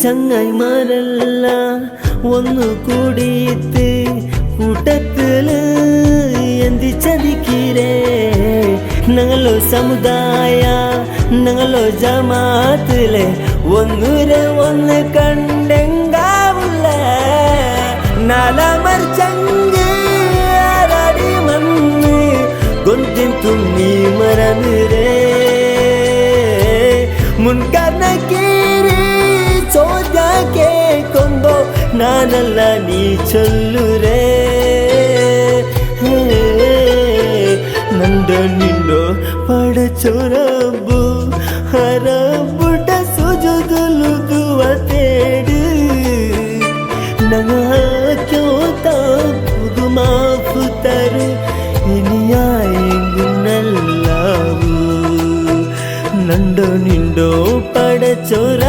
ചങ്ങായിമാരെല്ലാം ഒന്നു കൂടിയിട്ട് കൂട്ടത്തില് എന്തി ചതിക്കീരേ ഞങ്ങളോ സമുദായ ഞങ്ങളോ ജമാത്തിലെ ഒന്ന് കണ്ടെങ്കാവുള്ള നാലാമർ ചങ്ക് ആരാടി മണ്ണ് ഗൊന്തിൻ തുമ്മി മരനിരേ മുൻകാർന കീരി ചോദ്യ കേൾക്കുമ്പോ ನಾನಲ್ಲ ನೀ ಚೊಲ್ಲುರೇ ನಂದ ನಿನ್ನೋ ಪಡಚೊರಬ್ಬು ಹರಬುಡ ಸುಜುದುಲು ದುವತೇಡು ನಂಗಾಕ್ಯೋತ ಪುದು ಮಾಫು ತರು ಇನಿಯಾಯಂಗು ನಲ್ಲಾವು ನಂದ ನಿಂಡೋ ಪಡಚೊರ